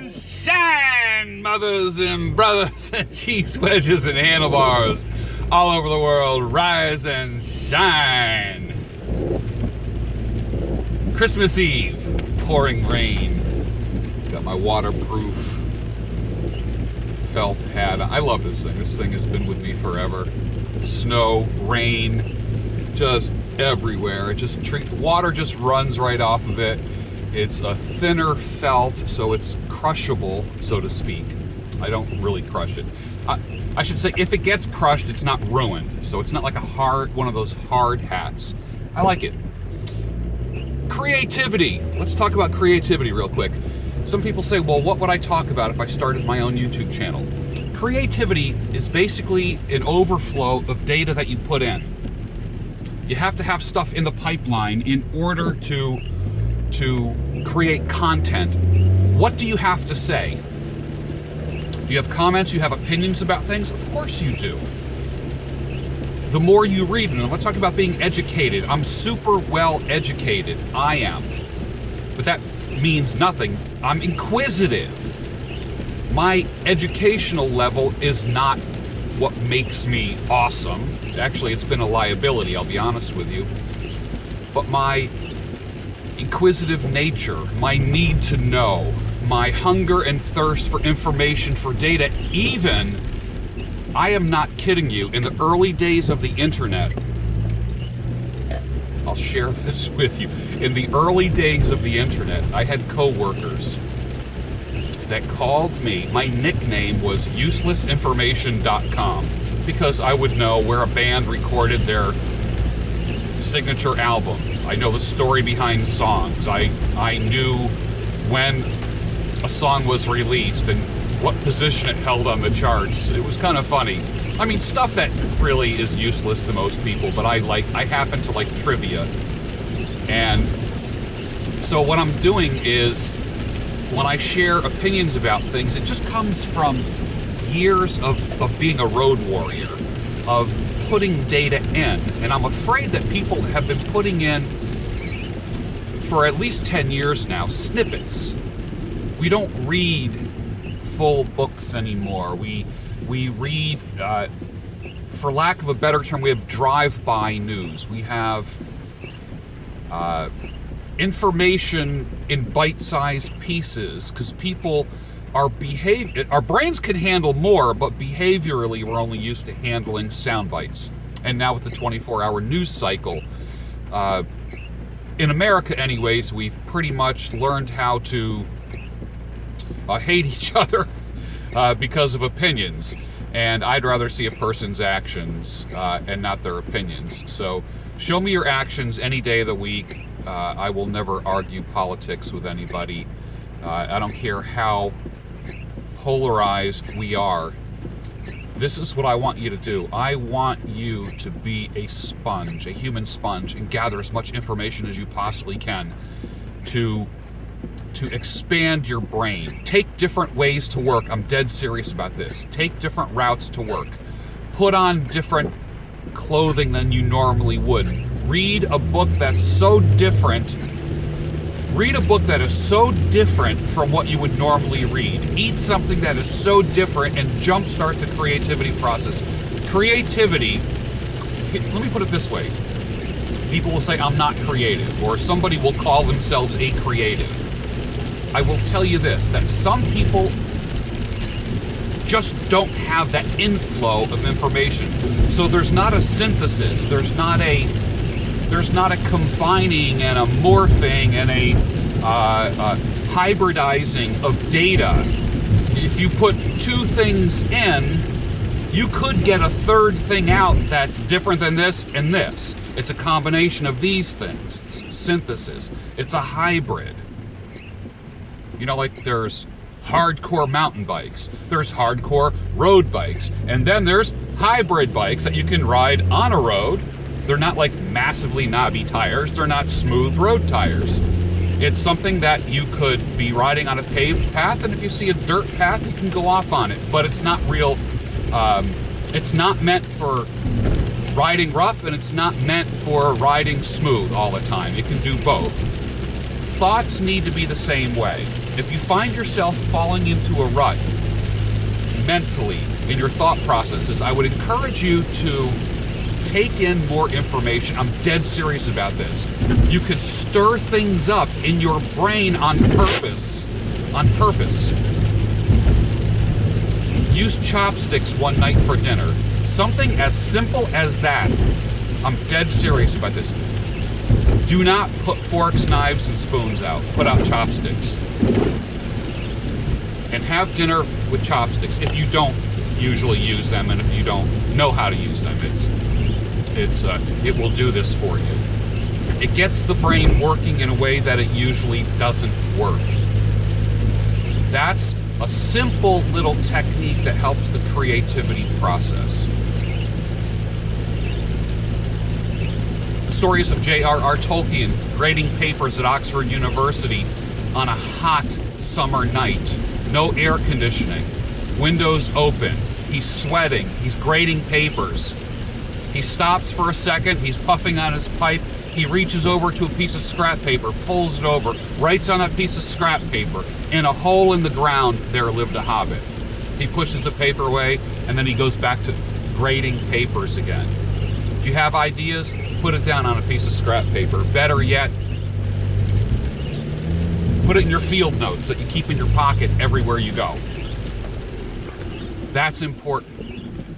and shine, mothers and brothers and cheese wedges and handlebars all over the world. Rise and shine. Christmas Eve, pouring rain. Got my waterproof felt hat. I love this thing. This thing has been with me forever. Snow, rain, just everywhere. Water just runs right off of it. It's a thinner felt, so it's crushable, so to speak. I don't really crush it. I should say, if it gets crushed, it's not ruined. So it's not like one of those hard hats. I like it. Creativity. Let's talk about creativity real quick. Some people say, well, what would I talk about if I started my own YouTube channel? Creativity is basically an overflow of data that you put in. You have to have stuff in the pipeline in order to create content. What do you have to say? Do you have comments? You have opinions about things? Of course you do. The more you read, and I'm not talking about being educated. I'm super well educated. I am. But that means nothing. I'm inquisitive. My educational level is not what makes me awesome. Actually, it's been a liability, I'll be honest with you. But my inquisitive nature, my need to know, my hunger and thirst for information, for data, even, I am not kidding you, in the early days of the internet, I'll share this with you. In the early days of the internet, I had coworkers that called me. My nickname was uselessinformation.com because I would know where a band recorded their signature album. I know the story behind songs. I knew when a song was released and what position it held on the charts. It was kind of funny. I mean, stuff that really is useless to most people, but I happen to like trivia. And so what I'm doing is, when I share opinions about things, it just comes from years of being a road warrior, of putting data in. And I'm afraid that people have been putting in, for at least 10 years now, snippets. We don't read full books anymore. We read, for lack of a better term, we have drive-by news. We have information in bite-sized pieces, because people our brains can handle more, but behaviorally we're only used to handling sound bites. And now with the 24-hour news cycle, in America anyways, we've pretty much learned how to hate each other because of opinions. And I'd rather see a person's actions and not their opinions. So show me your actions any day of the week. I will never argue politics with anybody. I don't care how polarized we are. This is what I want you to do. I want you to be a sponge, a human sponge, and gather as much information as you possibly can to expand your brain. Take different ways to work. I'm dead serious about this. Take different routes to work. Put on different clothing than you normally would. Read a book that's so different. Read a book that is so different from what you would normally read. Eat something that is so different and jumpstart the creativity process. Creativity, let me put it this way. People will say, I'm not creative, or somebody will call themselves a creative. I will tell you this, that some people just don't have that inflow of information. So there's not a synthesis, there's not a combining and a morphing and a hybridizing of data. If you put two things in, you could get a third thing out that's different than this and this. It's a combination of these things. It's synthesis. It's a hybrid. You know, like there's hardcore mountain bikes, there's hardcore road bikes, and then there's hybrid bikes that you can ride on a road. They're not like massively knobby tires, they're not smooth road tires. It's something that you could be riding on a paved path, and if you see a dirt path, you can go off on it, but it's not real, it's not meant for riding rough, and it's not meant for riding smooth all the time. It can do both. Thoughts need to be the same way. If you find yourself falling into a rut mentally in your thought processes, I would encourage you to take in more information. I'm dead serious about this. You could stir things up in your brain on purpose. On purpose. Use chopsticks one night for dinner. Something as simple as that. I'm dead serious about this. Do not put forks, knives, and spoons out. Put out chopsticks. And have dinner with chopsticks if you don't usually use them, and if you don't know how to use them. It will do this for you. It gets the brain working in a way that it usually doesn't work. That's a simple little technique that helps the creativity process. The stories of J.R.R. Tolkien grading papers at Oxford University on a hot summer night. No air conditioning. Windows open. He's sweating. He's grading papers. He stops for a second. He's puffing on his pipe. He reaches over to a piece of scrap paper, pulls it over, writes on that piece of scrap paper, "In a hole in the ground there lived a hobbit." He pushes the paper away, and then he goes back to grading papers again. If you have ideas, put it down on a piece of scrap paper. Better yet, put it in your field notes that you keep in your pocket everywhere you go. That's important.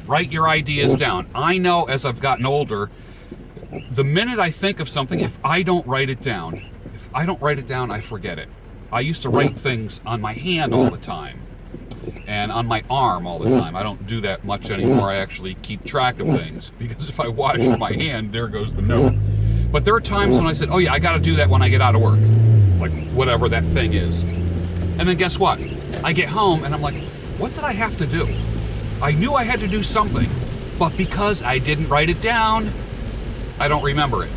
Write your ideas down. I know as I've gotten older, the minute I think of something, if I don't write it down, I forget it. I used to write things on my hand all the time and on my arm all the time. I don't do that much anymore. I actually keep track of things, because if I wash my hand, there goes the note. But there are times when I said, oh yeah, I got to do that when I get out of work, like whatever that thing is. And then guess what? I get home and I'm like, what did I have to do? I knew I had to do something, but because I didn't write it down, I don't remember it.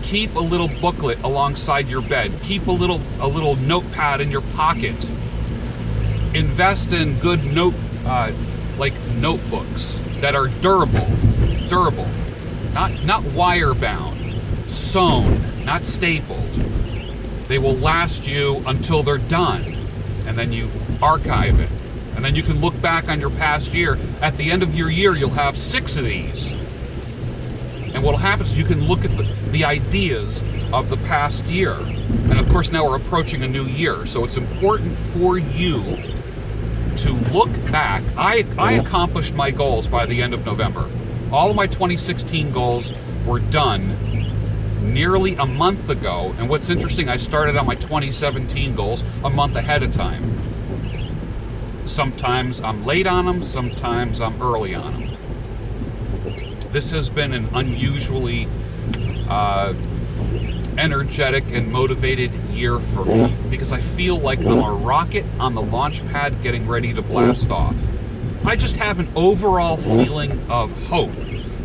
Keep a little booklet alongside your bed. Keep a little notepad in your pocket. Invest in good notebooks that are durable, not wire bound, sewn, not stapled. They will last you until they're done, and then you archive it. And then you can look back on your past year. At the end of your year, you'll have 6 of these. And what'll happen is you can look at the ideas of the past year. And of course, now we're approaching a new year. So it's important for you to look back. I accomplished my goals by the end of November. All of my 2016 goals were done nearly a month ago. And what's interesting, I started on my 2017 goals a month ahead of time. Sometimes I'm late on them, sometimes I'm early on them. This has been an unusually energetic and motivated year for me, because I feel like I'm a rocket on the launch pad getting ready to blast off. I just have an overall feeling of hope.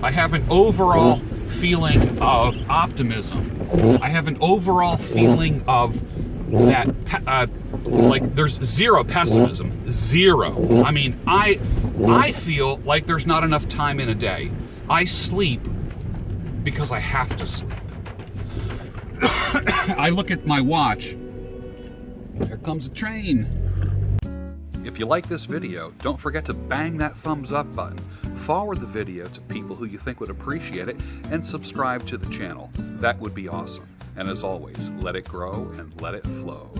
I have an overall feeling of optimism. I have an overall feeling of that, like there's zero pessimism, zero. I mean, I feel like there's not enough time in a day. I sleep because I have to sleep. I look at my watch. There comes a train. If you like this video, don't forget to bang that thumbs up button. Forward the video to people who you think would appreciate it, and subscribe to the channel. That would be awesome. And as always, let it grow and let it flow.